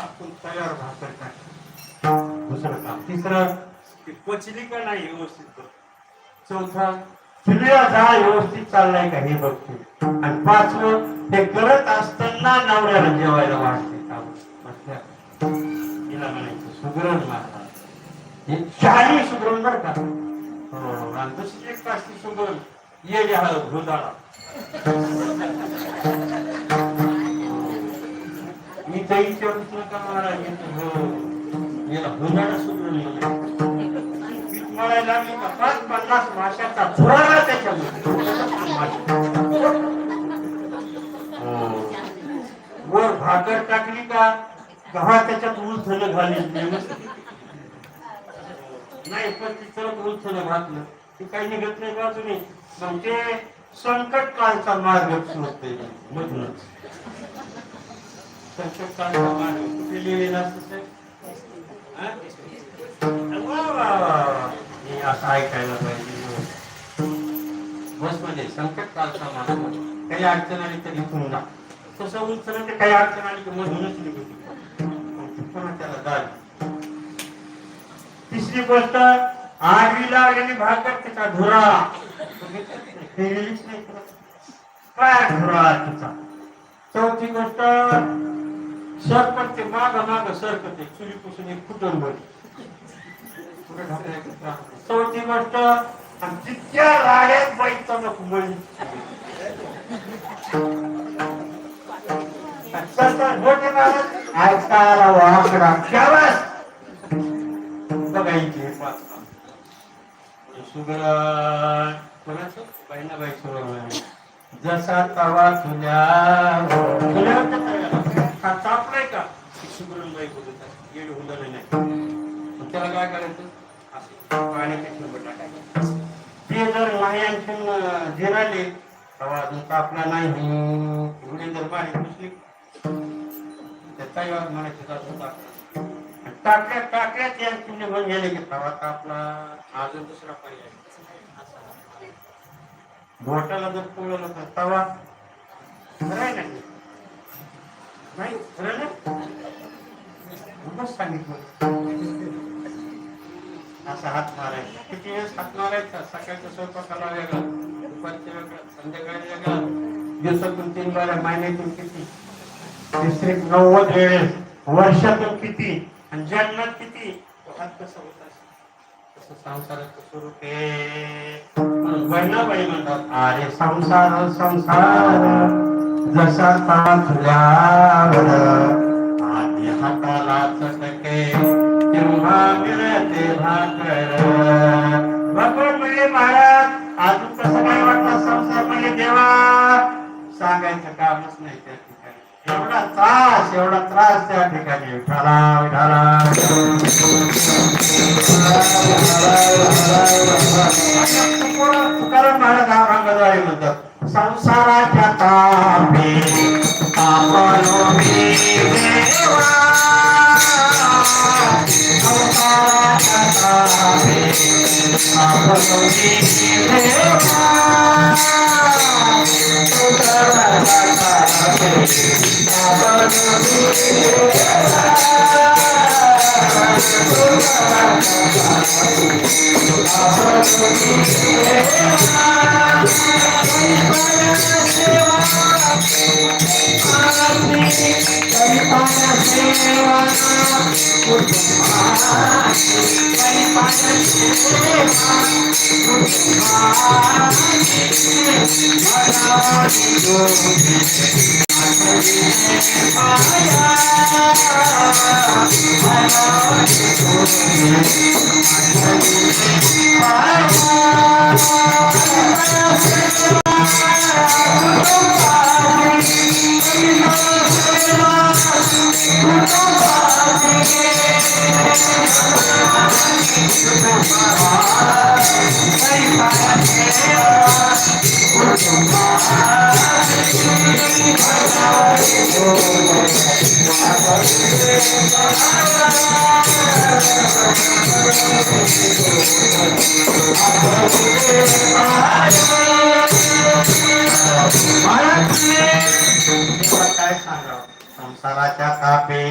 आपण तयार भाकर टाक. दुसरं काम. तिसरं ती पचली का नाही व्यवस्थित. चौथा तुझ्या जाळ व्यवस्थित चाललाय का हे बघतो. आणि पाचवं हे करत असताना नवऱ्याला जेवायला वाढते का तिला म्हणायचं सुगरण महाराज. हे चाळी सुगरण बर का. हो आणि दुसरी एक असते सुगरण ये घ्या भुजाळा. मी ताईच्या नका महाराज येतो. हो याला भुजाळा सुगरण म्हणायचं. म्हणायला लागली का 50 माशाचा झुराळा त्याच्यामध्ये. वर भाकर टाकली का गव्हा त्याच्यात उलथलं घालील नाही पण ती चरत उलथलं घातलं ती काही निघत नाही बाजूने. मग ते संकट काळचा मार्ग शोधते मधूनच. संकट काळचा मार्ग कुठे लिहिलेला असतो असं ऐकायला पाहिजे. बस मध्ये संकट काळचा मार्ग काही अडचण आली तर लिहून जा. तसं उलथलं ते काही अडचण आली तर मधूनच निघते त्याला जाल. तिसरी गोष्ट आगीला आलेली भाकर त्याचा धुरा काय धुरा तिचा. चौथी गोष्ट सरपटते माग माग सरकते चुलीपासून एक फुटून बर. चौथी गोष्ट तितक्या राड्यात बाईचा नको मळी. ऐकायला वाकडा बघायचे सुगरण कोणाचं बहिणाबाई सुगरण. जसा तवा तुझ्या तापलाय का सुगरण बाई बोलत येड हुंदर नाही. त्याला काय करायचं असं पाण्याचे ठेवून टाकायचं. ते जर मायांतून जिराले तवा अजून तापला नाही उडी जर बारीक बसली त्याचा म्हणायचं टाकल्या टाकल्या त्या निघून गेले की तवा तापला. अजून दुसरा पर्याय बोटाला जर पोळलं तर तवा खरं नाही नाही खरं नाही सांगितलं. असा हात मारायचा. किती वेळेस हात मारायचा. सकाळच्या स्वयंपाकाला वेगळा दुपारच्या वेगळा संध्याकाळी वेगळा. दिवसातून 3 बारा महिन्यातून किती 90 वेळेस वर्षातून किती आणि जन्मात किती. हात कसा होता तसं संसाराचं स्वरूप आहे. बहिणाबाई म्हणतात अरे संसार संसार जसा तुझ्यावर आधी हाताला चटके तेव्हा मिळते भाकर. भगवान म्हणजे महाराज अजून कसं काय वाटतं संसार म्हणजे देवा सांगायचं कामच नाही त्या ठिकाणी. एवढा त्रास त्या ठिकाणी तुकाराम महाराज हा भांगद्वारे म्हणतात संसाराच्या तापे तापलोमी देवा संसाराच्या तापे तापलोमी देवा काय सांगावं संसाराच्या तापे